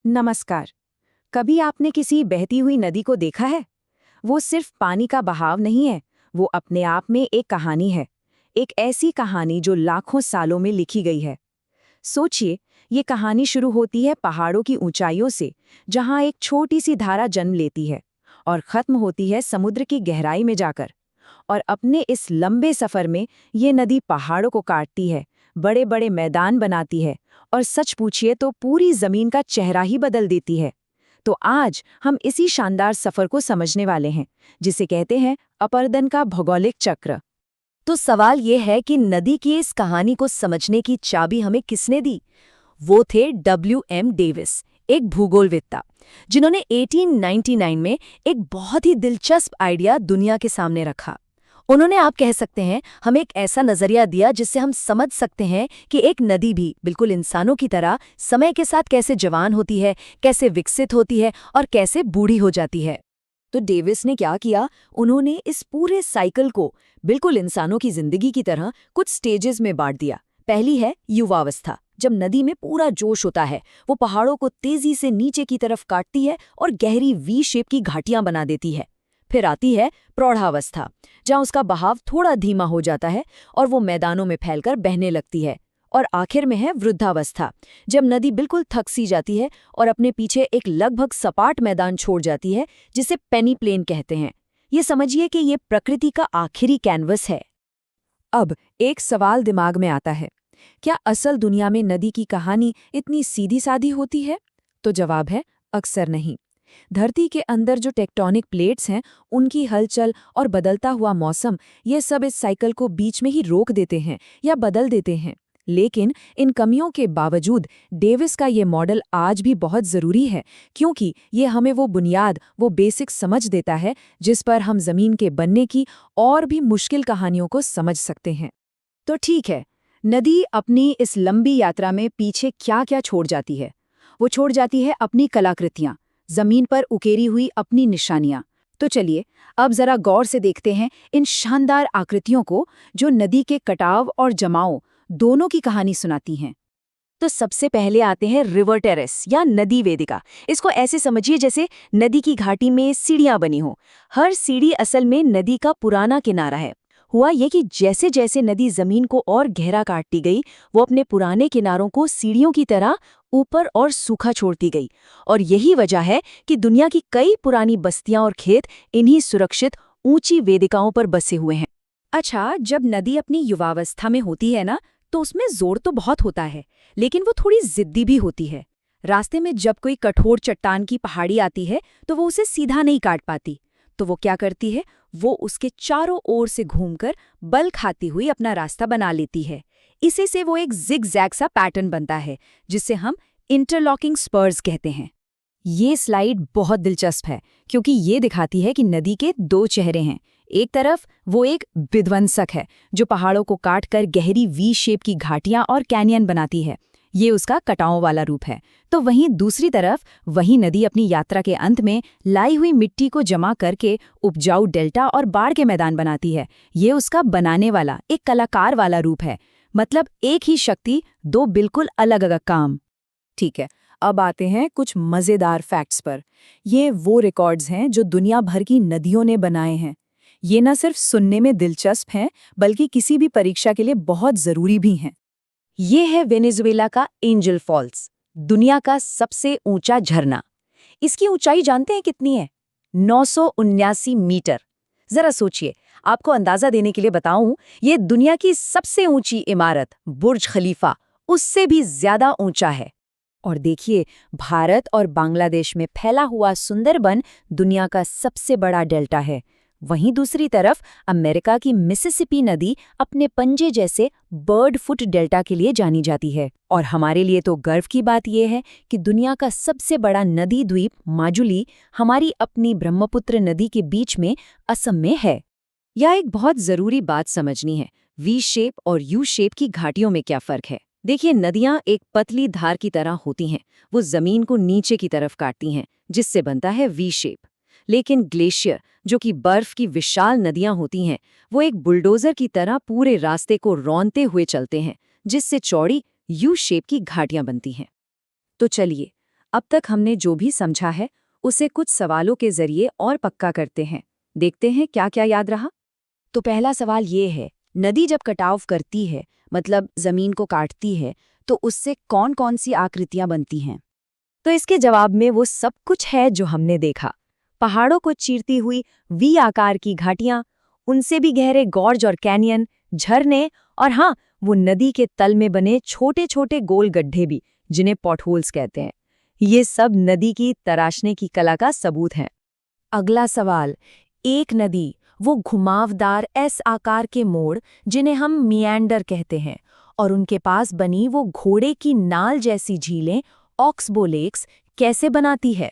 नमस्कार। कभी आपने किसी बहती हुई नदी को देखा है? वो सिर्फ पानी का बहाव नहीं है, वो अपने आप में एक कहानी है। एक ऐसी कहानी जो लाखों सालों में लिखी गई है। सोचिए, ये कहानी शुरू होती है पहाड़ों की ऊंचाइयों से, जहां एक छोटी सी धारा जन्म लेती है और खत्म होती है समुद्र की गहराई में जाकर। और अपने इस लंबे सफर में ये नदी पहाड़ों को काटती है, बड़े बड़े मैदान बनाती है और सच पूछिए तो पूरी जमीन का चेहरा ही बदल देती है। तो आज हम इसी शानदार सफर को समझने वाले हैं, जिसे कहते हैं अपरदन का भौगोलिक चक्र। तो सवाल ये है कि नदी की इस कहानी को समझने की चाबी हमें किसने दी? वो थे W.M. डेविस, एक भूगोलवेत्ता, जिन्होंने 1899 में एक बहुत ही दिलचस्प आइडिया दुनिया के सामने रखा। उन्होंने, आप कह सकते हैं, हमें एक ऐसा नजरिया दिया जिससे हम समझ सकते हैं कि एक नदी भी बिल्कुल इंसानों की तरह समय के साथ कैसे जवान होती है, कैसे विकसित होती है और कैसे बूढ़ी हो जाती है। तो डेविस ने क्या किया? उन्होंने इस पूरे साइकिल को बिल्कुल इंसानों की जिंदगी की तरह कुछ स्टेजेस में बांट दिया। पहली है युवावस्था, जब नदी में पूरा जोश होता है, वो पहाड़ों को तेजी से नीचे की तरफ काटती है और गहरी वी शेप की घाटियां बना देती है। फिर आती है प्रौढ़ावस्था, जहां उसका बहाव थोड़ा धीमा हो जाता है और वो मैदानों में फैलकर बहने लगती है। और आखिर में है वृद्धावस्था, जब नदी बिल्कुल थक सी जाती है और अपने पीछे एक लगभग सपाट मैदान छोड़ जाती है, जिसे पेनी प्लेन कहते हैं। ये समझिए कि ये प्रकृति का आखिरी कैनवस है। अब एक सवाल दिमाग में आता है, क्या असल दुनिया में नदी की कहानी इतनी सीधी सादी होती है? तो जवाब है, अक्सर नहीं। धरती के अंदर जो टेक्टोनिक प्लेट्स हैं, उनकी हलचल और बदलता हुआ मौसम, ये सब इस साइकिल को बीच में ही रोक देते हैं या बदल देते हैं। लेकिन इन कमियों के बावजूद डेविस का ये मॉडल आज भी बहुत ज़रूरी है, क्योंकि ये हमें वो बुनियाद, वो बेसिक समझ देता है जिस पर हम ज़मीन के बनने की और भी मुश्किल कहानियों को समझ सकते हैं। तो ठीक है, नदी अपनी इस लंबी यात्रा में पीछे क्या-क्या छोड़ जाती है? वो छोड़ जाती है अपनी कलाकृतियाँ, जमीन पर उकेरी हुई अपनी निशानियां। तो चलिए अब जरा गौर से देखते हैं इन शानदार आकृतियों को, जो नदी के कटाव और जमाव दोनों की कहानी सुनाती हैं। तो सबसे पहले आते हैं रिवर टेरेस या नदी वेदिका। इसको ऐसे समझिए जैसे नदी की घाटी में सीढ़ियां बनी हो। हर सीढ़ी असल में नदी का पुराना किनारा है। हुआ ये कि जैसे जैसे नदी जमीन को और गहरा काटती गई, वो अपने पुराने किनारों को सीढ़ियों की तरह ऊपर और सूखा छोड़ती गई। और यही वजह है कि दुनिया की कई पुरानी बस्तियां और खेत इन्हीं सुरक्षित ऊंची वेदिकाओं पर बसे हुए हैं। अच्छा, जब नदी अपनी युवावस्था में होती है ना, तो उसमें जोर तो बहुत होता है, लेकिन वो थोड़ी जिद्दी भी होती है। रास्ते में जब कोई कठोर चट्टान की पहाड़ी आती है, तो वो उसे सीधा नहीं काट पाती। तो वो क्या करती है? वो उसके चारों ओर से घूमकर बल खाती हुई अपना रास्ता बना लेती है। इसी से वो एक जिग-जैग सा पैटर्न बनता है, जिसे हम इंटरलॉकिंग स्पर्स कहते हैं। ये स्लाइड बहुत दिलचस्प है, क्योंकि ये दिखाती है कि नदी के दो चेहरे हैं। एक तरफ वो एक विध्वंसक है, जो पहाड़ों को काटकर गहरी वी शेप की घाटियां और कैनियन बनाती है। ये उसका कटाव वाला रूप है। तो वहीं दूसरी तरफ वही नदी अपनी यात्रा के अंत में लाई हुई मिट्टी को जमा करके उपजाऊ डेल्टा और बाढ़ के मैदान बनाती है। ये उसका बनाने वाला, एक कलाकार वाला रूप है। मतलब एक ही शक्ति, दो बिल्कुल अलग अलग काम। ठीक है, अब आते हैं कुछ मज़ेदार फैक्ट्स पर। ये वो रिकॉर्ड्स हैं जो दुनिया भर की नदियों ने बनाए हैं। ये न सिर्फ सुनने में दिलचस्प हैं, बल्कि किसी भी परीक्षा के लिए बहुत ज़रूरी भी हैं। ये है वेनेजुएला का एंजल फॉल्स, दुनिया का सबसे ऊंचा झरना। इसकी ऊंचाई जानते हैं कितनी है? 979 मीटर। जरा सोचिए, आपको अंदाजा देने के लिए बताऊं, ये दुनिया की सबसे ऊंची इमारत बुर्ज खलीफा उससे भी ज्यादा ऊंचा है। और देखिए, भारत और बांग्लादेश में फैला हुआ सुंदरबन दुनिया का सबसे बड़ा डेल्टा है। वहीं दूसरी तरफ अमेरिका की मिसिसिपी नदी अपने पंजे जैसे बर्ड फुट डेल्टा के लिए जानी जाती है। और हमारे लिए तो गर्व की बात यह है कि दुनिया का सबसे बड़ा नदी द्वीप माजुली हमारी अपनी ब्रह्मपुत्र नदी के बीच में असम में है। यह एक बहुत जरूरी बात समझनी है, वी शेप और यू शेप की घाटियों में क्या फर्क है। देखिए, नदियां एक पतली धार की तरह होती हैं। वो जमीन को नीचे की तरफ काटती हैं, जिससे बनता है वी शेप। लेकिन ग्लेशियर, जो कि बर्फ की विशाल नदियां होती हैं, वो एक बुलडोजर की तरह पूरे रास्ते को रौंदते हुए चलते हैं, जिससे चौड़ी यू शेप की घाटियां बनती हैं। तो चलिए, अब तक हमने जो भी समझा है उसे कुछ सवालों के जरिए और पक्का करते हैं। देखते हैं क्या क्या याद रहा। तो पहला सवाल ये है, नदी जब कटाव करती है, मतलब जमीन को काटती है, तो उससे कौन कौन सी आकृतियां बनती हैं? तो इसके जवाब में वो सब कुछ है जो हमने देखा। पहाड़ों को चीरती हुई वी आकार की घाटियां, उनसे भी गहरे गॉर्ज और कैनियन, झरने, और हाँ, वो नदी के तल में बने छोटे छोटे गोल गड्ढे भी, जिन्हें पॉटहोल्स कहते हैं। ये सब नदी की तराशने की कला का सबूत हैं। अगला सवाल, एक नदी, वो घुमावदार एस आकार के मोड़ जिन्हें हम मियांडर कहते हैं, और उनके पास बनी वो घोड़े की नाल जैसी झीलें, ऑक्सबो लेक्स, कैसे बनाती है?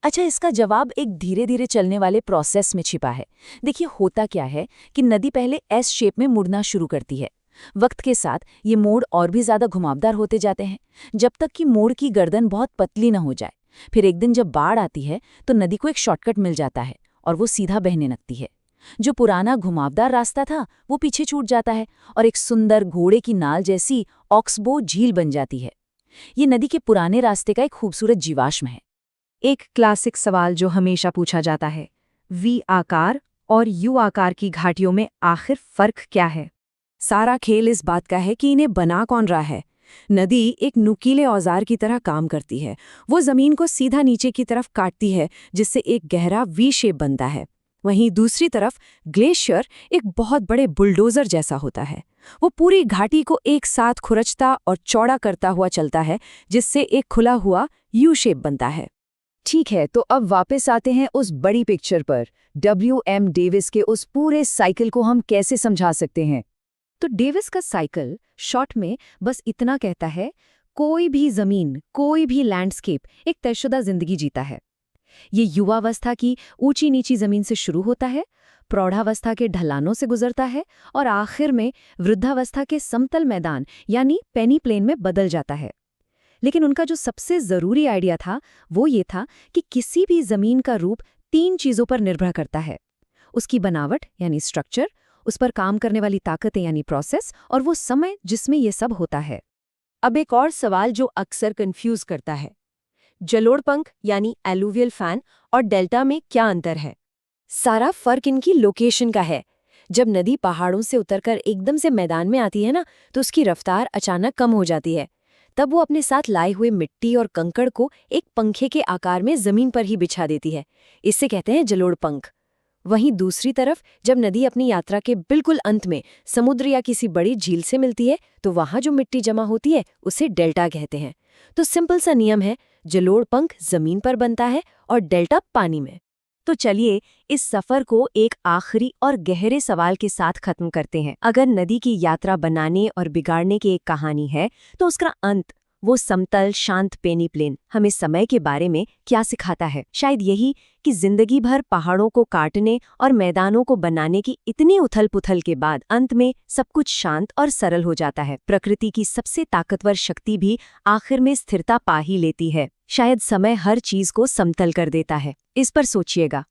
अच्छा, इसका जवाब एक धीरे धीरे चलने वाले प्रोसेस में छिपा है। देखिए, होता क्या है कि नदी पहले एस शेप में मुड़ना शुरू करती है। वक्त के साथ ये मोड़ और भी ज्यादा घुमावदार होते जाते हैं, जब तक कि मोड़ की गर्दन बहुत पतली न हो जाए। फिर एक दिन जब बाढ़ आती है तो नदी को एक शॉर्टकट मिल जाता है और वो सीधा बहने लगती है। जो पुराना घुमावदार रास्ता था वो पीछे छूट जाता है और एक सुंदर घोड़े की नाल जैसी ऑक्सबो झील बन जाती है। ये नदी के पुराने रास्ते का एक खूबसूरत जीवाश्म है। एक क्लासिक सवाल जो हमेशा पूछा जाता है, वी आकार और यू आकार की घाटियों में आखिर फर्क क्या है? सारा खेल इस बात का है कि इन्हें बना कौन रहा है। नदी एक नुकीले औजार की तरह काम करती है। वो जमीन को सीधा नीचे की तरफ काटती है, जिससे एक गहरा वी शेप बनता है। वहीं दूसरी तरफ ग्लेशियर एक बहुत बड़े बुलडोजर जैसा होता है। वो पूरी घाटी को एक साथ खुरचता और चौड़ा करता हुआ चलता है, जिससे एक खुला हुआ यू शेप बनता है। ठीक है, तो अब वापस आते हैं उस बड़ी पिक्चर पर। WM डेविस के उस पूरे साइकिल को हम कैसे समझा सकते हैं? तो डेविस का साइकिल शॉर्ट में बस इतना कहता है, कोई भी जमीन, कोई भी लैंडस्केप एक तयशुदा जिंदगी जीता है। ये युवावस्था की ऊंची नीची जमीन से शुरू होता है, प्रौढ़ावस्था के ढलानों से गुजरता है और आखिर में वृद्धावस्था के समतल मैदान यानी पेनी प्लेन में बदल जाता है। लेकिन उनका जो सबसे जरूरी आइडिया था वो ये था कि किसी भी जमीन का रूप 3 चीजों पर निर्भर करता है: उसकी बनावट यानी स्ट्रक्चर, उस पर काम करने वाली ताकतें यानी प्रोसेस, और वो समय जिसमें ये सब होता है। अब एक और सवाल जो अक्सर कंफ्यूज करता है, जलोढ़ पंख यानी एलुवियल फैन और डेल्टा में क्या अंतर है? सारा फर्क इनकी लोकेशन का है। जब नदी पहाड़ों से उतरकर एकदम से मैदान में आती है ना, तो उसकी रफ्तार अचानक कम हो जाती है। तब वो अपने साथ लाए हुए मिट्टी और कंकड़ को एक पंखे के आकार में जमीन पर ही बिछा देती है। इससे कहते हैं जलोढ़ पंख। वहीं दूसरी तरफ जब नदी अपनी यात्रा के बिल्कुल अंत में समुद्र या किसी बड़ी झील से मिलती है, तो वहां जो मिट्टी जमा होती है उसे डेल्टा कहते हैं। तो सिंपल सा नियम है, जलोढ़ पंख जमीन पर बनता है और डेल्टा पानी में। तो चलिए इस सफर को एक आखिरी और गहरे सवाल के साथ खत्म करते हैं। अगर नदी की यात्रा बनाने और बिगाड़ने की एक कहानी है, तो उसका अंत, वो समतल शांत पेनी प्लेन, हमें समय के बारे में क्या सिखाता है? शायद यही कि जिंदगी भर पहाड़ों को काटने और मैदानों को बनाने की इतनी उथल पुथल के बाद अंत में सब कुछ शांत और सरल हो जाता है। प्रकृति की सबसे ताकतवर शक्ति भी आखिर में स्थिरता पा ही लेती है। शायद समय हर चीज को समतल कर देता है। इस पर सोचिएगा।